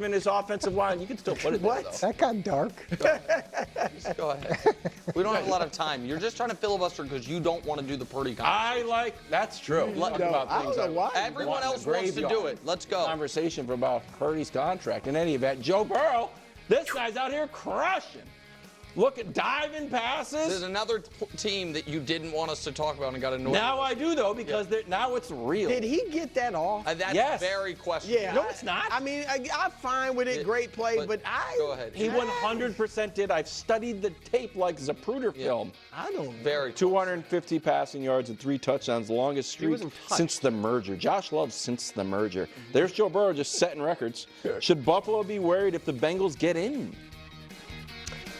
in his offensive line. You can still put it there, though. That got dark. Just go ahead. We don't have a lot of time. You're just trying to filibuster because you don't want to do the Purdy conversation. That's true. I don't know why. Everyone else wants to do it. Let's go. Conversation for about Purdy's contract. In any event, Joe Burrow, this guy's out here crushing. Look at diving passes. There's another team that you didn't want us to talk about and got annoyed. Now I do, though, because now it's real. Did he get that off? That's very questionable. Yeah. No, it's not. I mean, I'm fine with it. Great play, but Go ahead. He 100% did. I've studied the tape like Zapruder film. I don't know. Very 250 passing yards and 3 touchdowns, the longest streak since the merger. Josh loves since the merger. There's Joe Burrow just setting records. Should Buffalo be worried if the Bengals get in?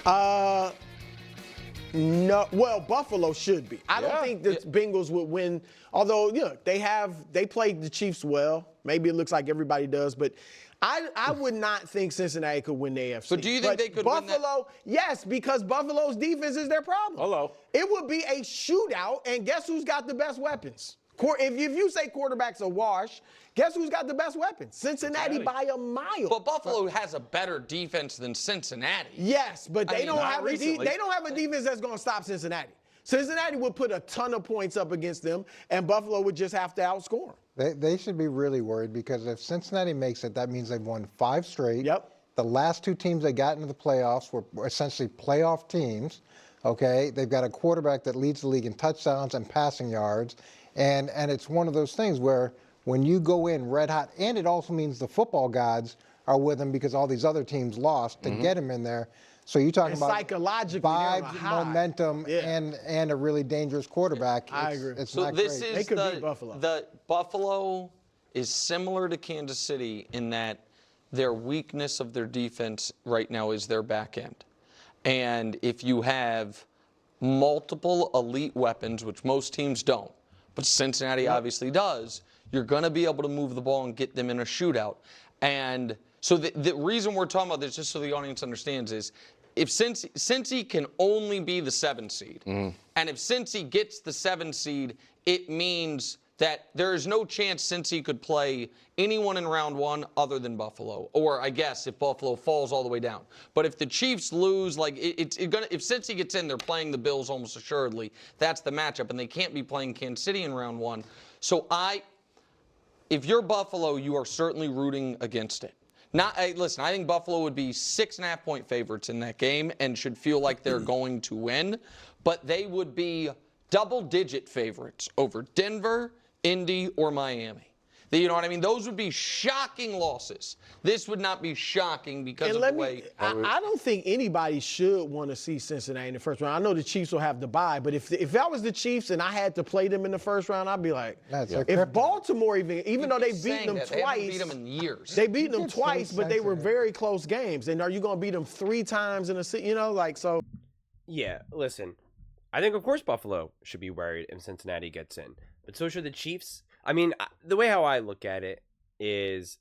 No. Well, Buffalo should be. I don't think the Bengals would win. Although, look, they played the Chiefs well. Maybe it looks like everybody does, but I would not think Cincinnati could win the AFC. But do you think they could win that? Buffalo, yes, because Buffalo's defense is their problem. Hello. It would be a shootout, and guess who's got the best weapons? If you say quarterback's a wash, guess who's got the best weapons? Cincinnati by a mile. But Buffalo has a better defense than Cincinnati. Yes, but they don't have a defense that's going to stop Cincinnati. Cincinnati would put a ton of points up against them, and Buffalo would just have to outscore them. They should be really worried because if Cincinnati makes it, that means they've won 5 straight. Yep. The last 2 teams they got into the playoffs were essentially playoff teams. Okay, they've got a quarterback that leads the league in touchdowns and passing yards, and it's one of those things where when you go in red hot, and it also means the football gods are with him because all these other teams lost to get him in there. So you're talking about psychologically vibes, momentum, and a really dangerous quarterback. I agree. It's So not this great. is They could beat Buffalo. The Buffalo is similar to Kansas City in that their weakness of their defense right now is their back end. And if you have multiple elite weapons, which most teams don't, but Cincinnati obviously does, you're going to be able to move the ball and get them in a shootout. And so the reason we're talking about this, just so the audience understands, is if Cincy can only be the 7 seed, and if Cincy gets the 7 seed, it means that there is no chance Cincy could play anyone in round 1 other than Buffalo, or I guess if Buffalo falls all the way down. But if the Chiefs lose, like if Cincy gets in, they're playing the Bills almost assuredly. That's the matchup, and they can't be playing Kansas City in round 1. So if you're Buffalo, you are certainly rooting against it. Listen, I think Buffalo would be 6.5-point favorites in that game and should feel like they're going to win, but they would be double-digit favorites over Denver, Indy, or Miami. You know what I mean? Those would be shocking losses. This would not be shocking because of the way. I don't think anybody should want to see Cincinnati in the first round. I know the Chiefs will have the bye, but if I was the Chiefs and I had to play them in the first round, I'd be like, if Baltimore even though they've beaten them twice, they haven't beat them in years. They beat them twice, but they were very close games. And are you going to beat them 3 times in a season? You know, like so. Yeah, listen. I think, of course, Buffalo should be worried if Cincinnati gets in. But so should the Chiefs. I mean, the way how I look at it is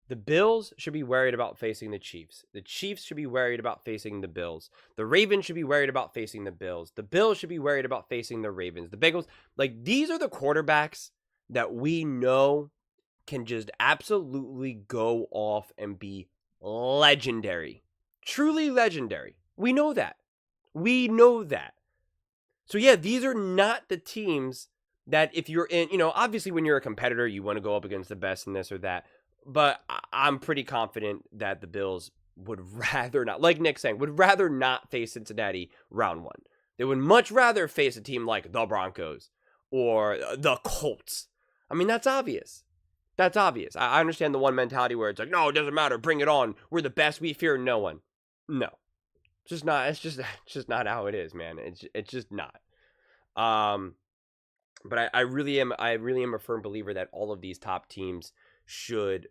the Bills should be worried about facing the Chiefs. The Chiefs should be worried about facing the Bills. The Ravens should be worried about facing the Bills. The Bills should be worried about facing the Ravens. The Bengals, like, these are the quarterbacks that we know can just absolutely go off and be legendary. Truly legendary. We know that. We know that. So, yeah, these are not the teams that if you're in, obviously when you're a competitor, you want to go up against the best in this or that. But I'm pretty confident that the Bills would rather not, like Nick's saying, would rather not face Cincinnati round 1. They would much rather face a team like the Broncos or the Colts. I mean, that's obvious. That's obvious. I understand the one mentality where it's like, no, it doesn't matter. Bring it on. We're the best. We fear no one. No. It's just not. It's just not how it is, man. It's just not. But I really am a firm believer that all of these top teams should,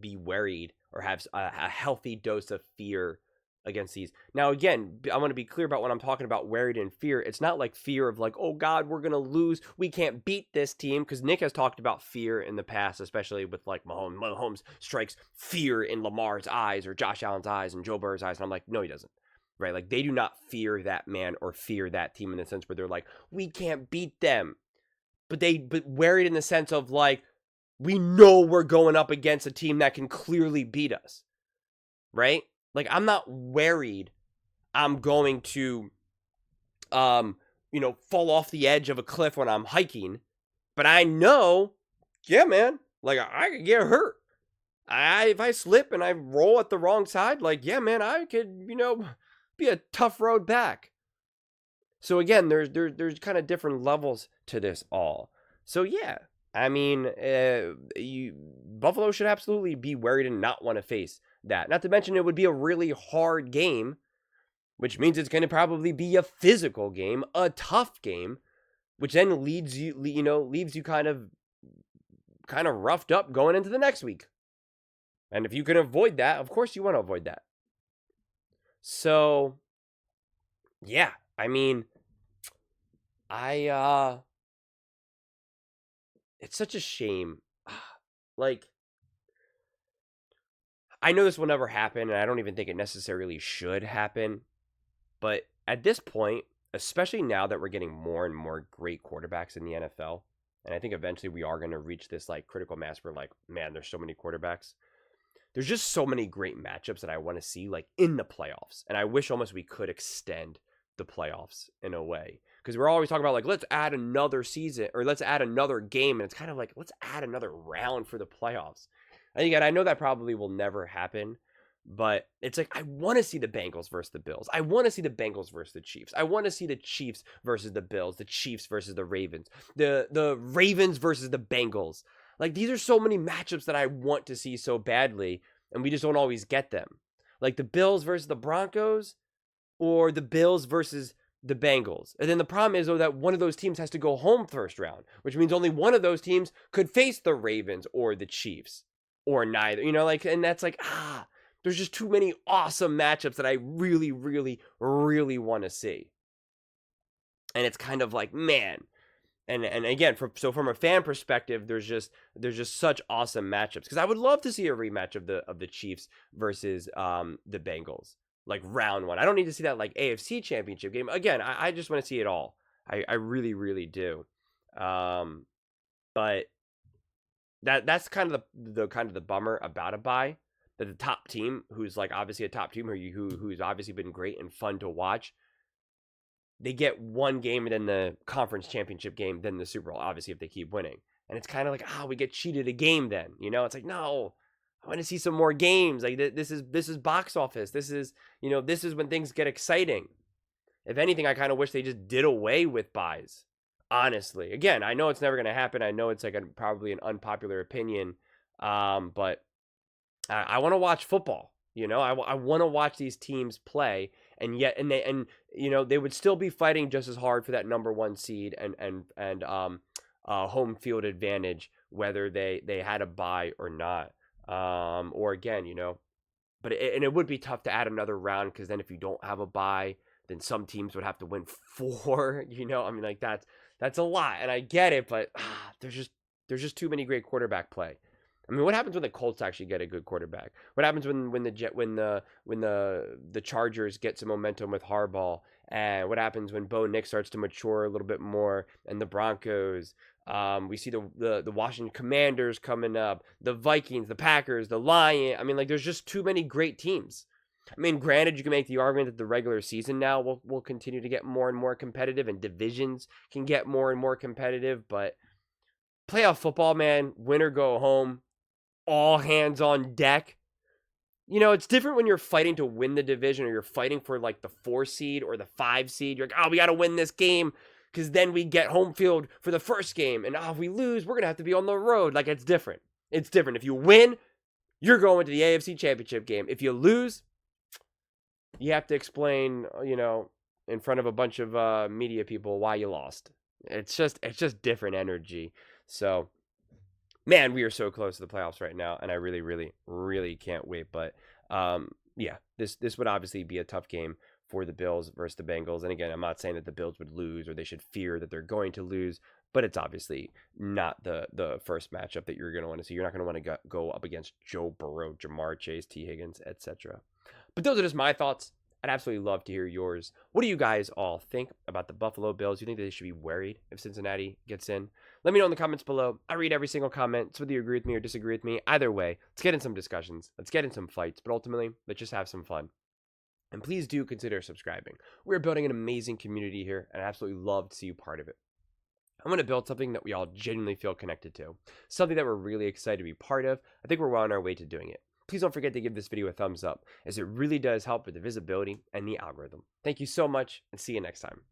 be worried or have a healthy dose of fear against these. Now, again, I want to be clear about when I'm talking about worried and fear. It's not like fear of like, oh God, we're going to lose. We can't beat this team. Because Nick has talked about fear in the past, especially with like Mahomes strikes fear in Lamar's eyes or Josh Allen's eyes and Joe Burrow's eyes. And I'm like, no, he doesn't. Right? Like they do not fear that man or fear that team in the sense where they're like, we can't beat them. But worried in the sense of like, we know we're going up against a team that can clearly beat us, right? Like, I'm not worried I'm going to, fall off the edge of a cliff when I'm hiking, but I know, yeah, man, like, I could get hurt. If I slip and I roll at the wrong side, like, yeah, man, I could, be a tough road back. So again, there's kind of different levels to this all. So yeah, I mean, Buffalo should absolutely be worried and not want to face that. Not to mention, it would be a really hard game, which means it's going to probably be a physical game, a tough game, which then leaves you kind of roughed up going into the next week. And if you can avoid that, of course you want to avoid that. So, yeah, I mean, it's such a shame. Like, I know this will never happen, and I don't even think it necessarily should happen. But at this point, especially now that we're getting more and more great quarterbacks in the NFL, and I think eventually we are going to reach this, like, critical mass where, like, man, there's so many quarterbacks. There's just so many great matchups that I want to see, like, in the playoffs. And I wish almost we could extend the playoffs in a way. Because we're always talking about, like, let's add another season, or let's add another game. And it's kind of like, let's add another round for the playoffs. And again, I know that probably will never happen. But it's like, I want to see the Bengals versus the Bills. I want to see the Bengals versus the Chiefs. I want to see the Chiefs versus the Bills. The Chiefs versus the Ravens. The Ravens versus the Bengals. Like, these are so many matchups that I want to see so badly, and we just don't always get them. Like the Bills versus the Broncos, or the Bills versus the Bengals. And then the problem is, though, that one of those teams has to go home first round, which means only one of those teams could face the Ravens or the Chiefs, or neither. And that's like, there's just too many awesome matchups that I really, really, really want to see. And it's kind of like, man. And again, from a fan perspective, there's just such awesome matchups, because I would love to see a rematch of the Chiefs versus the Bengals, like round one. I don't need to see that like AFC Championship game. Again, I just want to see it all. I really, really do. But that's kind of the bummer about a bye, that the top team, who's like obviously a top team, who's obviously been great and fun to watch, they get one game and then the conference championship game, then the Super Bowl, obviously, if they keep winning. And it's kind of like, we get cheated a game then. It's like, no, I want to see some more games. Like, this is box office. This is when things get exciting. If anything, I kind of wish they just did away with buys, honestly. Again, I know it's never going to happen. I know it's like probably an unpopular opinion, but I want to watch football. I want to watch these teams play. And yet, they would still be fighting just as hard for that number one seed and home field advantage, whether they had a bye or not. Or again, but it would be tough to add another round, because then if you don't have a bye, then some teams would have to win 4. Like that's a lot, and I get it, but there's just too many great quarterback play. What happens when the Colts actually get a good quarterback? What happens when the Chargers get some momentum with Harbaugh? And what happens when Bo Nix starts to mature a little bit more? And the Broncos, we see the Washington Commanders coming up, the Vikings, the Packers, the Lions. There's just too many great teams. Granted, you can make the argument that the regular season now will continue to get more and more competitive, and divisions can get more and more competitive, but playoff football, man, win or go home. All hands on deck. It's different when you're fighting to win the division, or you're fighting for like the 4 seed or the 5 seed. You're like, we got to win this game, because then we get home field for the first game. And if we lose, we're going to have to be on the road. Like, it's different. It's different. If you win, you're going to the AFC Championship game. If you lose, you have to explain, in front of a bunch of media people why you lost. It's just different energy. So, man, we are so close to the playoffs right now, and I really, really, really can't wait. But this would obviously be a tough game for the Bills versus the Bengals. And again, I'm not saying that the Bills would lose, or they should fear that they're going to lose, but it's obviously not the first matchup that you're going to want to see. You're not going to want to go up against Joe Burrow, Jamar Chase, T. Higgins, etc. But those are just my thoughts I'd absolutely love to hear yours. What do you guys all think about the Buffalo Bills? Do you think that they should be worried if Cincinnati gets in? Let me know in the comments below. I read every single comment, so whether you agree with me or disagree with me, either way, let's get in some discussions. Let's get in some fights, but ultimately, let's just have some fun. And please do consider subscribing. We're building an amazing community here, and I absolutely love to see you part of it. I want to build something that we all genuinely feel connected to, something that we're really excited to be part of. I think we're well on our way to doing it. Please don't forget to give this video a thumbs up, as it really does help with the visibility and the algorithm. Thank you so much, and see you next time.